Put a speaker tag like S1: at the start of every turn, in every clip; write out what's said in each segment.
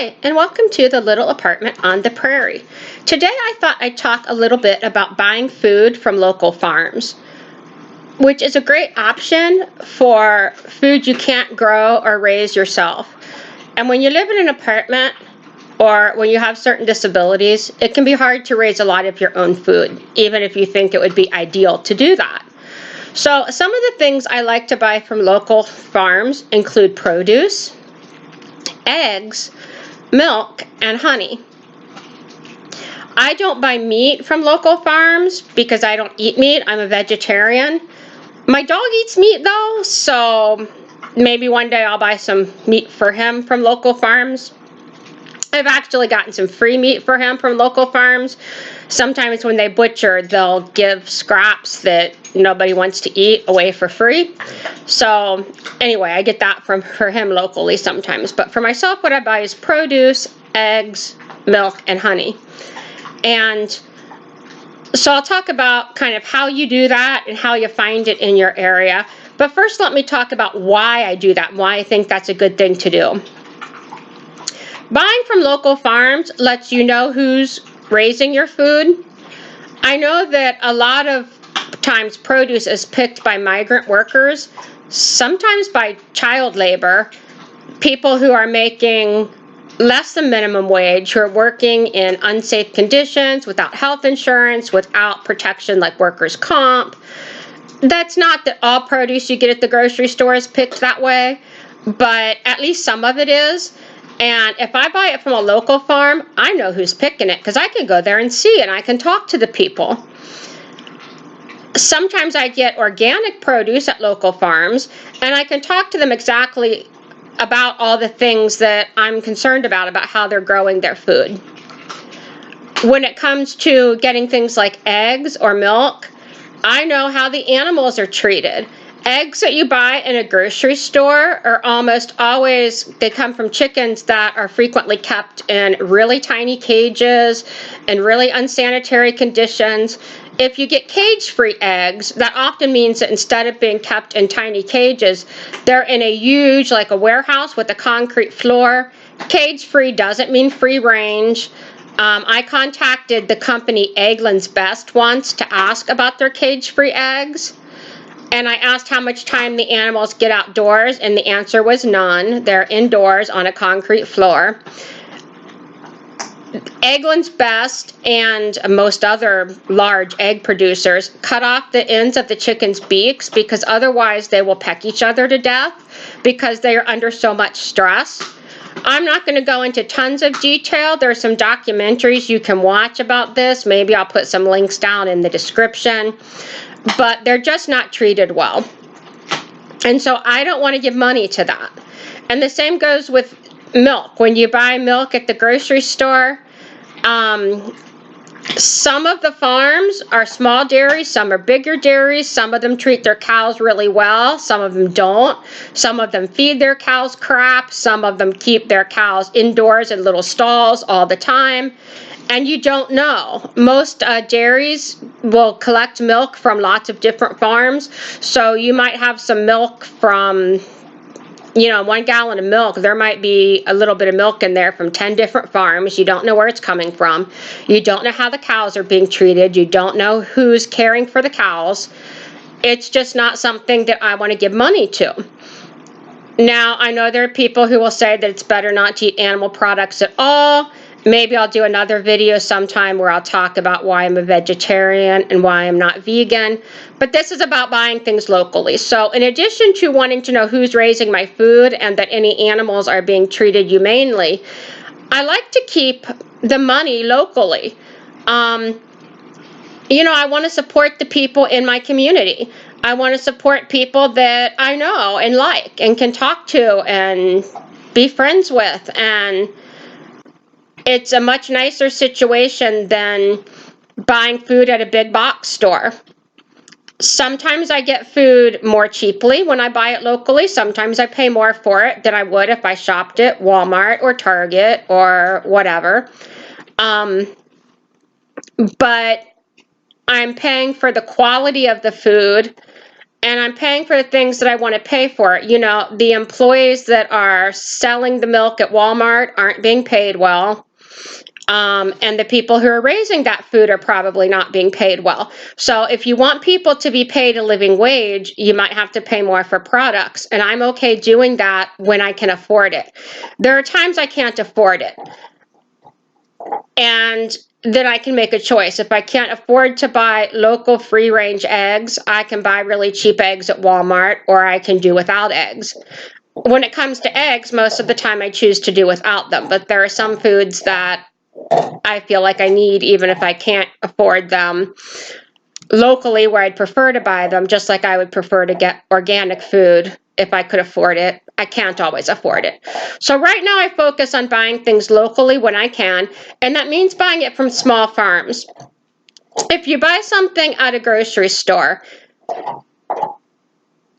S1: Hi, and welcome to the Little Apartment on the Prairie. Today I thought I'd talk a little bit about buying food from local farms, which is a great option for food you can't grow or raise yourself. And when you live in an apartment or when you have certain disabilities, it can be hard to raise a lot of your own food, even if you think it would be ideal to do that. So some of the things I like to buy from local farms include produce, eggs, milk, and honey. I don't buy meat from local farms because I don't eat meat. I'm a vegetarian. My dog eats meat though, so maybe one day I'll buy some meat for him from local farms. I've actually gotten some free meat for him from local farms. Sometimes when they butcher, they'll give scraps that nobody wants to eat away for free. So anyway, I get that for him locally sometimes. But for myself, what I buy is produce, eggs, milk, and honey. And so I'll talk about kind of how you do that and how you find it in your area. But first, let me talk about why I do that and why I think that's a good thing to do. Buying from local farms lets you know who's raising your food. I know that a lot of times produce is picked by migrant workers, sometimes by child labor, people who are making less than minimum wage, who are working in unsafe conditions, without health insurance, without protection like workers' comp. That's not that all produce you get at the grocery store is picked that way, but at least some of it is. And if I buy it from a local farm, I know who's picking it because I can go there and see and I can talk to the people. Sometimes I get organic produce at local farms and I can talk to them exactly about all the things that I'm concerned about how they're growing their food. When it comes to getting things like eggs or milk, I know how the animals are treated. Eggs that you buy in a grocery store are almost always, they come from chickens that are frequently kept in really tiny cages and really unsanitary conditions. If you get cage-free eggs, that often means that instead of being kept in tiny cages, they're in a huge, like a warehouse with a concrete floor. Cage-free doesn't mean free range. I contacted the company Eggland's Best once to ask about their cage-free eggs. And I asked how much time the animals get outdoors, and the answer was none. They're indoors on a concrete floor. Eggland's Best and most other large egg producers cut off the ends of the chickens' beaks because otherwise they will peck each other to death because they are under so much stress. I'm not going to go into tons of detail. There's some documentaries you can watch about this. Maybe I'll put some links down in the description. But they're just not treated well. And so I don't want to give money to that. And the same goes with milk. When you buy milk at the grocery store, some of the farms are small dairies, some are bigger dairies, some of them treat their cows really well, some of them don't. Some of them feed their cows crap, some of them keep their cows indoors in little stalls all the time. And you don't know. Most dairies will collect milk from lots of different farms. So you might have some milk from, 1 gallon of milk. There might be a little bit of milk in there from 10 different farms. You don't know where it's coming from. You don't know how the cows are being treated. You don't know who's caring for the cows. It's just not something that I want to give money to. Now, I know there are people who will say that it's better not to eat animal products at all. Maybe I'll do another video sometime where I'll talk about why I'm a vegetarian and why I'm not vegan. But this is about buying things locally. So in addition to wanting to know who's raising my food and that any animals are being treated humanely, I like to keep the money locally. I want to support the people in my community. I want to support people that I know and like and can talk to and be friends with. And it's a much nicer situation than buying food at a big box store. Sometimes I get food more cheaply when I buy it locally. Sometimes I pay more for it than I would if I shopped at Walmart or Target or whatever. But I'm paying for the quality of the food and I'm paying for the things that I want to pay for. You know, the employees that are selling the milk at Walmart aren't being paid well. And the people who are raising that food are probably not being paid well. So if you want people to be paid a living wage, you might have to pay more for products. And I'm okay doing that when I can afford it. There are times I can't afford it. And then I can make a choice. If I can't afford to buy local free-range eggs, I can buy really cheap eggs at Walmart, or I can do without eggs. When it comes to eggs, most of the time I choose to do without them. But there are some foods that I feel like I need, even if I can't afford them locally where I'd prefer to buy them, just like I would prefer to get organic food if I could afford it. I can't always afford it. So right now I focus on buying things locally when I can, and that means buying it from small farms. If you buy something at a grocery store,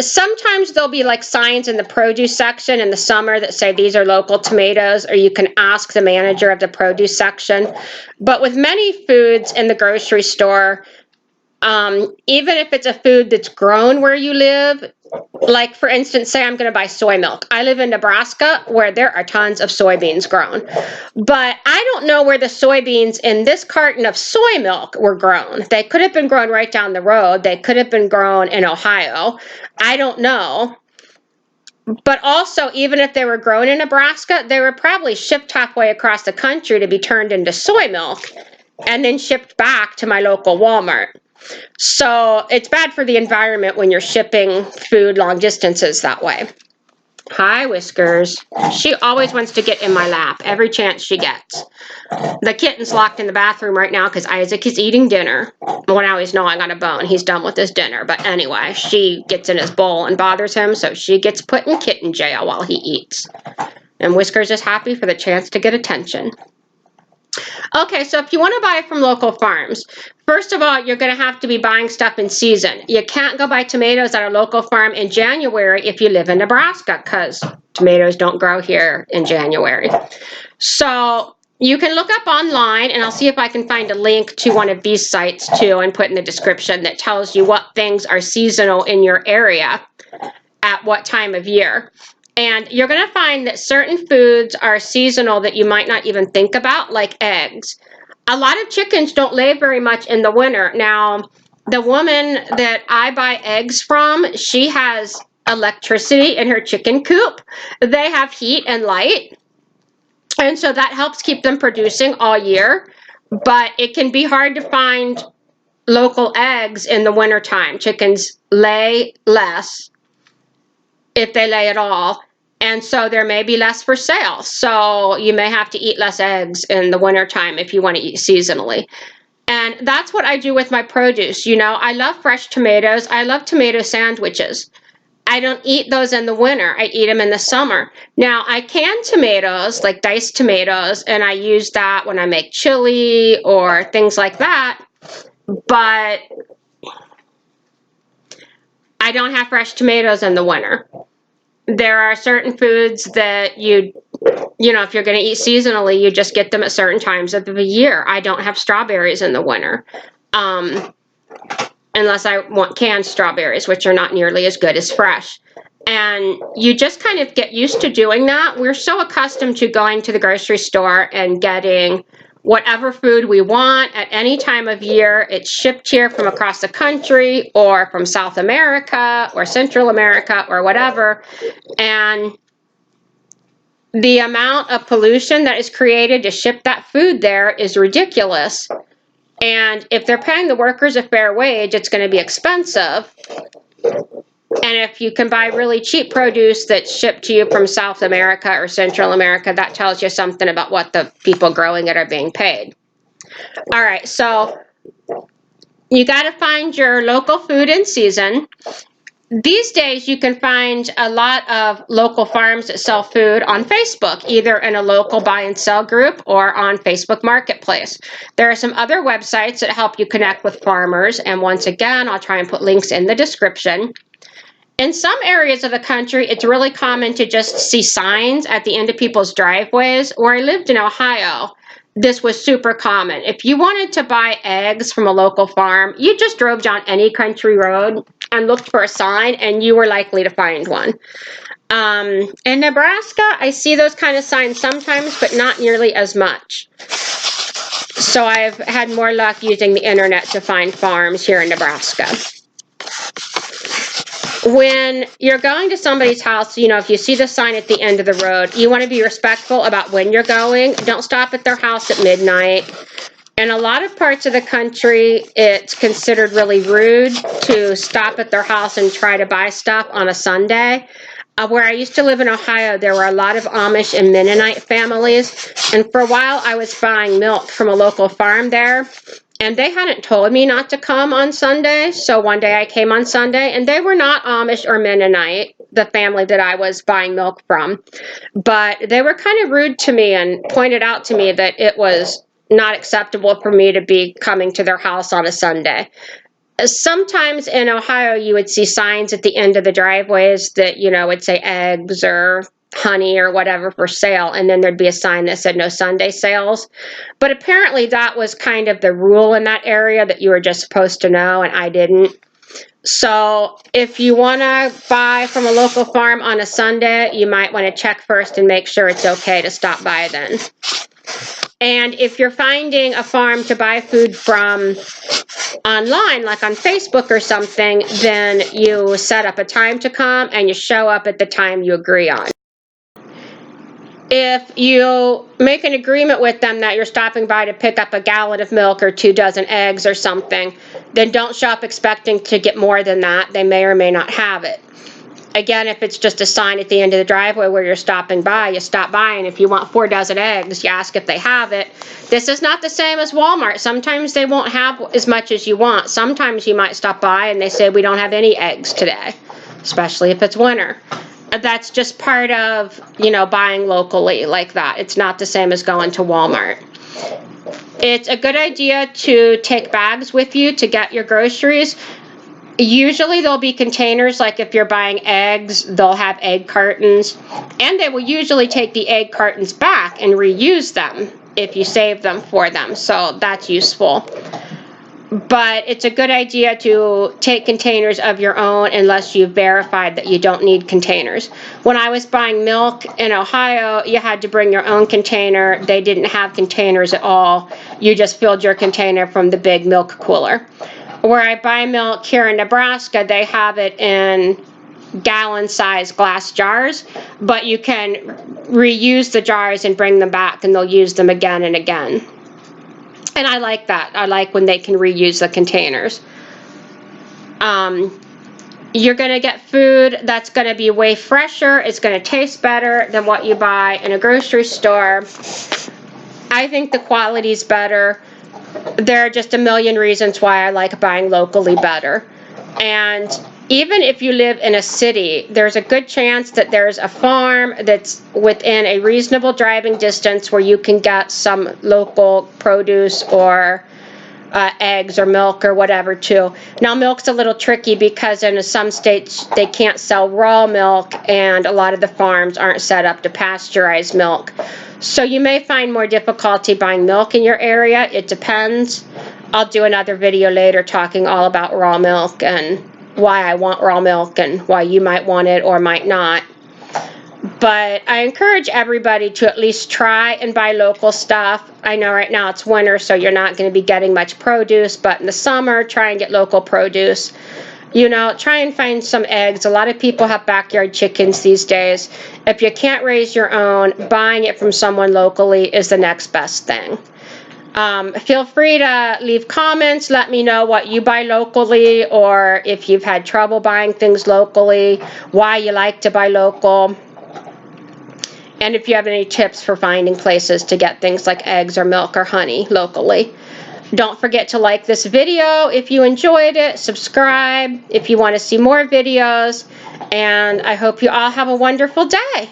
S1: sometimes there'll be like signs in the produce section in the summer that say these are local tomatoes, or you can ask the manager of the produce section. But with many foods in the grocery store, even if it's a food that's grown where you live, like for instance, say I'm going to buy soy milk. I live in Nebraska where there are tons of soybeans grown, but I don't know where the soybeans in this carton of soy milk were grown. They could have been grown right down the road. They could have been grown in Ohio. I don't know. But also, even if they were grown in Nebraska, they were probably shipped halfway across the country to be turned into soy milk and then shipped back to my local Walmart. So it's bad for the environment when you're shipping food long distances that way. Hi, Whiskers. She always wants to get in my lap every chance she gets. The kitten's locked in the bathroom right now because Isaac is eating dinner. Well, now he's gnawing on a bone. He's done with his dinner. But anyway, she gets in his bowl and bothers him, so she gets put in kitten jail while he eats. And Whiskers is happy for the chance to get attention. Okay, so if you want to buy from local farms, first of all, you're going to have to be buying stuff in season. You can't go buy tomatoes at a local farm in January if you live in Nebraska, because tomatoes don't grow here in January. So you can look up online, and I'll see if I can find a link to one of these sites too and put in the description that tells you what things are seasonal in your area at what time of year. And you're going to find that certain foods are seasonal that you might not even think about, like eggs. A lot of chickens don't lay very much in the winter. Now, the woman that I buy eggs from, she has electricity in her chicken coop. They have heat and light, and so that helps keep them producing all year. But it can be hard to find local eggs in the wintertime. Chickens lay less, if they lay at all. And so there may be less for sale. So you may have to eat less eggs in the wintertime if you want to eat seasonally. And that's what I do with my produce. You know, I love fresh tomatoes. I love tomato sandwiches. I don't eat those in the winter. I eat them in the summer. Now, I can tomatoes, like diced tomatoes, and I use that when I make chili or things like that. But I don't have fresh tomatoes in the winter. There are certain foods that you know, if you're going to eat seasonally, you just get them at certain times of the year. I don't have strawberries in the winter, unless I want canned strawberries, which are not nearly as good as fresh. And you just kind of get used to doing that. We're so accustomed to going to the grocery store and getting whatever food we want at any time of year. It's shipped here from across the country or from South America or Central America or whatever. And the amount of pollution that is created to ship that food there is ridiculous. And if they're paying the workers a fair wage, it's going to be expensive. And if you can buy really cheap produce that's shipped to you from South America or Central America, that tells you something about what the people growing it are being paid. All right, so you got to find your local food in season. These days, you can find a lot of local farms that sell food on Facebook, either in a local buy and sell group or on Facebook Marketplace. There are some other websites that help you connect with farmers, and once again, I'll try and put links in the description. In some areas of the country, it's really common to just see signs at the end of people's driveways. Where I lived in Ohio, this was super common. If you wanted to buy eggs from a local farm, you just drove down any country road and looked for a sign, and you were likely to find one. In Nebraska, I see those kind of signs sometimes, but not nearly as much. So I've had more luck using the internet to find farms here in Nebraska. When you're going to somebody's house, you know, if you see the sign at the end of the road, you want to be respectful about when you're going. Don't stop at their house at midnight. In a lot of parts of the country, it's considered really rude to stop at their house and try to buy stuff on a Sunday. Where I used to live in Ohio, there were a lot of Amish and Mennonite families, and for a while I was buying milk from a local farm there, and they hadn't told me not to come on Sunday, so one day I came on Sunday, and they were not Amish or Mennonite, the family that I was buying milk from, but they were kind of rude to me and pointed out to me that it was not acceptable for me to be coming to their house on a Sunday. Sometimes in Ohio, you would see signs at the end of the driveways that, you know, would say eggs or honey or whatever for sale, and then there'd be a sign that said no Sunday sales. But apparently that was kind of the rule in that area, that you were just supposed to know, and I didn't. So if you want to buy from a local farm on a Sunday, you might want to check first and make sure it's okay to stop by then. And if you're finding a farm to buy food from online, like on Facebook or something, then you set up a time to come and you show up at the time you agree on. If you make an agreement with them that you're stopping by to pick up a gallon of milk or 2 dozen eggs or something, then don't show up expecting to get more than that. They may or may not have it. Again, if it's just a sign at the end of the driveway where you're stopping by, you stop by, and if you want 4 dozen eggs, you ask if they have it. This is not the same as Walmart. Sometimes they won't have as much as you want. Sometimes you might stop by and they say, we don't have any eggs today, especially if it's winter. That's just part of, you know, buying locally like that. It's not the same as going to Walmart. It's a good idea to take bags with you to get your groceries. Usually there'll be containers, like if you're buying eggs, they'll have egg cartons, and they will usually take the egg cartons back and reuse them if you save them for them, so that's useful. But it's a good idea to take containers of your own unless you've verified that you don't need containers. When I was buying milk in Ohio, you had to bring your own container. They didn't have containers at all. You just filled your container from the big milk cooler. Where I buy milk here in Nebraska, they have it in gallon-sized glass jars, but you can reuse the jars and bring them back, and they'll use them again and again. And I like that. I like when they can reuse the containers. You're going to get food that's going to be way fresher. It's going to taste better than what you buy in a grocery store. I think the quality's better. There are just a million reasons why I like buying locally better. And even if you live in a city, there's a good chance that there's a farm that's within a reasonable driving distance where you can get some local produce or eggs or milk or whatever too. Now milk's a little tricky because in some states they can't sell raw milk, and a lot of the farms aren't set up to pasteurize milk. So you may find more difficulty buying milk in your area. It depends. I'll do another video later talking all about raw milk and why I want raw milk and why you might want it or might not. But I encourage everybody to at least try and buy local stuff. I know right now it's winter, so you're not going to be getting much produce, but in the summer, try and get local produce. You know, try and find some eggs. A lot of people have backyard chickens these days. If you can't raise your own, buying it from someone locally is the next best thing. Feel free to leave comments. Let me know what you buy locally, or if you've had trouble buying things locally, why you like to buy local. And if you have any tips for finding places to get things like eggs or milk or honey locally. Don't forget to like this video if you enjoyed it, subscribe if you want to see more videos, and I hope you all have a wonderful day.